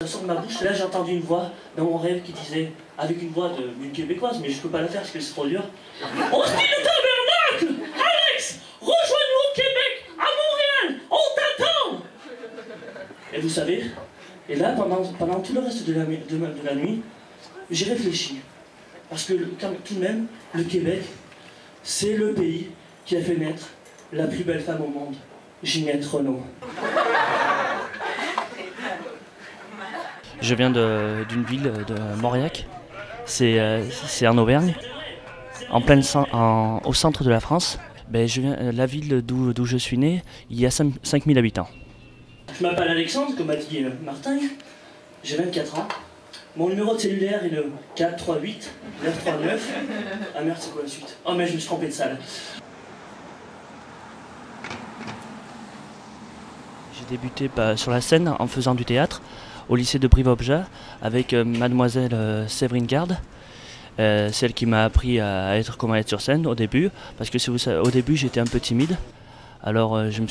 Ça sort de ma bouche, là j'ai entendu une voix dans mon rêve qui disait, avec une voix d'une québécoise, mais je peux pas la faire parce que c'est trop dur. Hostile de tabernacle! Alex! Rejoins-nous au Québec! À Montréal! On t'attend! Et vous savez, et là pendant tout le reste de la nuit, j'ai réfléchi. Parce que tout de même, le Québec, c'est le pays qui a fait naître la plus belle femme au monde, Ginette Renault. Je viens d'une ville de Mauriac, c'est en Auvergne, au centre de la France. La ville d'où je suis né, il y a 5000 habitants. Je m'appelle Alexandre, comme a dit Martin, j'ai 24 ans. Mon numéro de cellulaire est le 438 939. Ah merde, c'est quoi la suite? Oh mais je me suis trompé de salle. J'ai débuté sur la scène en faisant du théâtre au lycée de Brive-Obja avec mademoiselle Séverine Garde. C'est elle qui m'a appris comment être sur scène au début, parce que si vous savez, au début j'étais un peu timide. Alors je me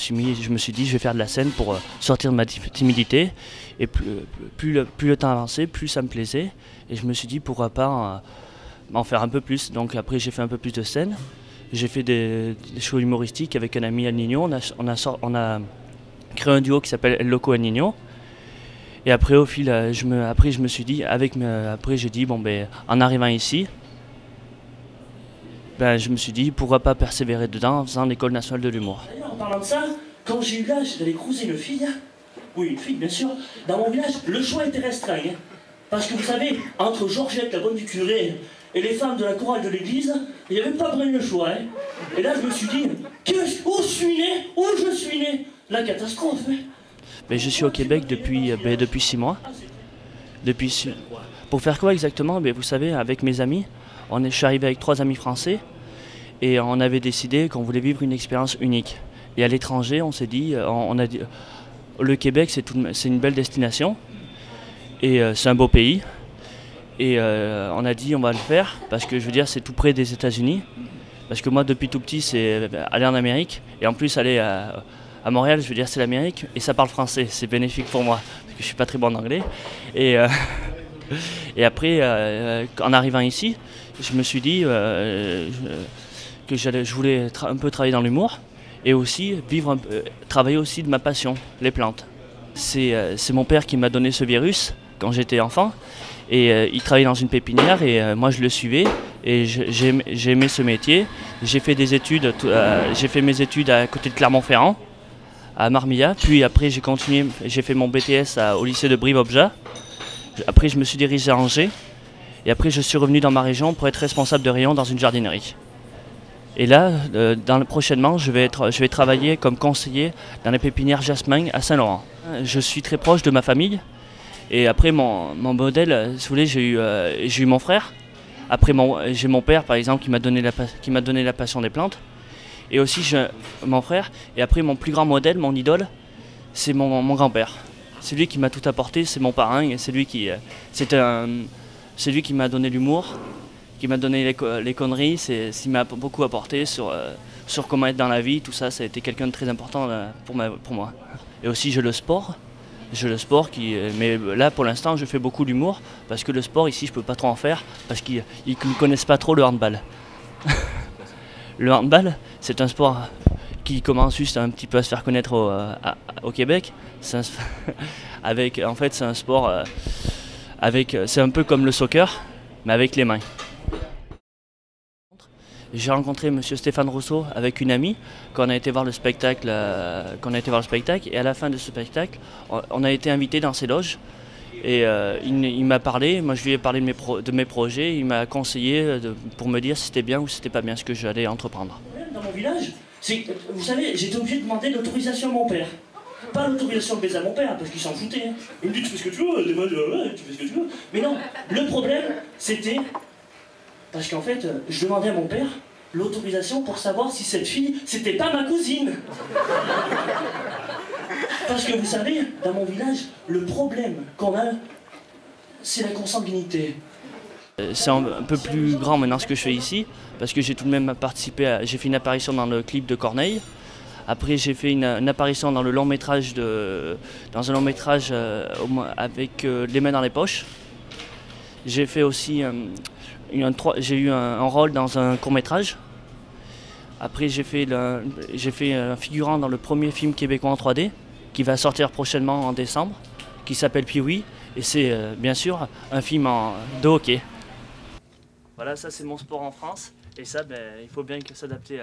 suis dit je vais faire de la scène pour sortir de ma timidité, et plus le temps avançait, plus ça me plaisait, et je me suis dit pourquoi pas en faire un peu plus. Donc après j'ai fait un peu plus de scène, j'ai fait des shows humoristiques avec un ami El Nino, on a créé un duo qui s'appelle El Loco El Nino. Et après je me suis dit, après j'ai dit bon ben en arrivant ici, je me suis dit pourquoi pas persévérer dedans en faisant l'école nationale de l'humour. En parlant de ça, quand j'ai eu l'âge d'aller cruiser une fille, oui une fille bien sûr, dans mon village, le choix était restreint. Parce que vous savez, entre Georgette, la bonne du curé, et les femmes de la chorale de l'église, il n'y avait pas vraiment le choix. Et là je me suis dit, où je suis né, la catastrophe. Je suis au Québec depuis 6 mois. Pour faire quoi exactement? Vous savez, avec mes amis, je suis arrivé avec 3 amis français et on avait décidé qu'on voulait vivre une expérience unique. Et à l'étranger, on s'est dit, le Québec c'est une belle destination et c'est un beau pays. Et on a dit on va le faire parce que je veux dire c'est tout près des États-Unis. Parce que moi depuis tout petit c'est aller en Amérique et en plus aller à Montréal, je veux dire c'est l'Amérique et ça parle français, c'est bénéfique pour moi parce que je suis pas très bon en anglais. Et après, en arrivant ici, je me suis dit que je voulais un peu travailler dans l'humour et aussi travailler aussi de ma passion, les plantes. C'est mon père qui m'a donné ce virus quand j'étais enfant et il travaillait dans une pépinière et moi je le suivais et j'ai aimé ce métier. J'ai fait mes études à côté de Clermont-Ferrand, à Marmilla, puis après j'ai continué, j'ai fait mon BTS au lycée de Brive-Obja. Après je me suis dirigé à Angers et après je suis revenu dans ma région pour être responsable de rayon dans une jardinerie. Et là, prochainement, je vais travailler comme conseiller dans les pépinières Jasmin à Saint-Laurent. Je suis très proche de ma famille et après mon modèle, si vous voulez, j'ai eu mon frère. Après j'ai mon père par exemple qui m'a donné la passion des plantes. Et aussi mon frère, et après mon plus grand modèle, mon idole, c'est mon grand-père. C'est lui qui m'a tout apporté, c'est mon parrain, et c'est lui qui m'a donné l'humour, qui m'a donné les conneries, c'est ce qui m'a beaucoup apporté sur comment être dans la vie, tout ça, ça a été quelqu'un de très important pour moi. Et aussi j'ai le sport, mais là pour l'instant je fais beaucoup d'humour, parce que le sport ici je peux pas trop en faire, parce qu'ils ne connaissent pas trop le handball. Le handball, c'est un sport qui commence juste un petit peu à se faire connaître au Québec. C'est un sport c'est un peu comme le soccer, mais avec les mains. J'ai rencontré M. Stéphane Rousseau avec une amie quand on a été voir le spectacle, et à la fin de ce spectacle, on a été invité dans ses loges. Et il m'a parlé, moi je lui ai parlé de mes projets, il m'a conseillé pour me dire si c'était bien ou si c'était pas bien ce que j'allais entreprendre. Dans mon village, vous savez, j'étais obligé de demander l'autorisation à mon père. Pas l'autorisation de baiser à mon père, parce qu'il s'en foutait. Il me dit tu fais ce que tu veux, tu fais ce que tu veux. Mais non, le problème c'était, parce qu'en fait, je demandais à mon père l'autorisation pour savoir si cette fille, c'était pas ma cousine. Parce que vous savez, dans mon village, le problème qu'on a, c'est la consanguinité. C'est un peu plus grand maintenant ce que je fais ici, parce que j'ai tout de même j'ai fait une apparition dans le clip de Corneille, Après, j'ai fait une apparition dans un long métrage avec Les mains dans les poches. J'ai fait aussi j'ai eu un rôle dans un court métrage. Après, j'ai fait un figurant dans le premier film québécois en 3D qui va sortir prochainement en décembre, qui s'appelle Pee-wee, et c'est bien sûr un film de hockey. Voilà, ça c'est mon sport en France, et ça, il faut bien s'adapter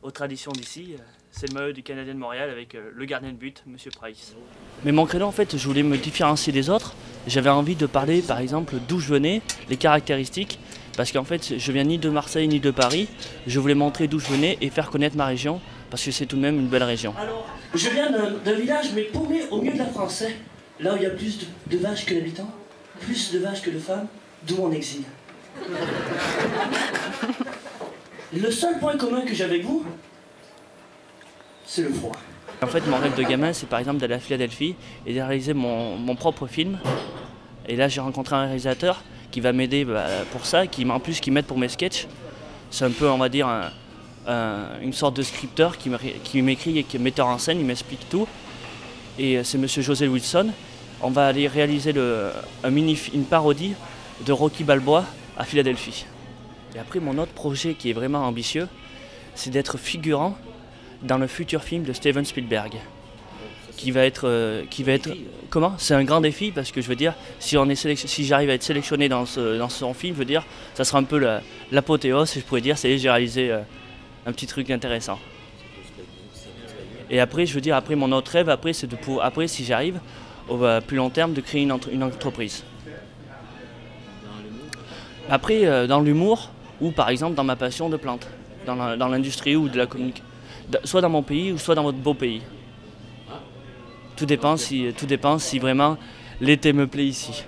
aux traditions d'ici. C'est le maillot du Canadien de Montréal avec le gardien de but, M. Price. Mais mon credo, en fait, je voulais me différencier des autres. J'avais envie de parler, par exemple, d'où je venais, les caractéristiques, parce qu'en fait, je viens ni de Marseille ni de Paris. Je voulais montrer d'où je venais et faire connaître ma région, parce que c'est tout de même une belle région. Alors, je viens d'un village, mais paumé au milieu de la France, là où il y a plus de vaches que d'habitants, plus de vaches que de femmes, d'où mon exil. Le seul point commun que j'ai avec vous, c'est le froid. En fait, mon rêve de gamin, c'est par exemple d'aller à Philadelphie et de réaliser mon propre film. Et là, j'ai rencontré un réalisateur qui va m'aider pour ça, en plus qui m'aide pour mes sketchs. C'est un peu, on va dire, une sorte de scripteur qui m'écrit et qui est metteur en scène, il m'explique tout. Et c'est monsieur José Wilson. On va aller réaliser une parodie de Rocky Balboa à Philadelphie. Et après, mon autre projet qui est vraiment ambitieux, c'est d'être figurant dans le futur film de Steven Spielberg. Qui va être comment? C'est un grand défi parce que je veux dire, si j'arrive à être sélectionné dans son film, je veux dire, ça sera un peu l'apothéose, je pourrais dire, j'ai réalisé un petit truc intéressant. Et après, je veux dire, après mon autre rêve, c'est après si j'arrive, au plus long terme, de créer une entreprise. Après, dans l'humour, ou par exemple dans ma passion de plantes, dans l'industrie ou de la communication, soit dans mon pays ou soit dans votre beau pays. Tout dépend si vraiment l'été me plaît ici.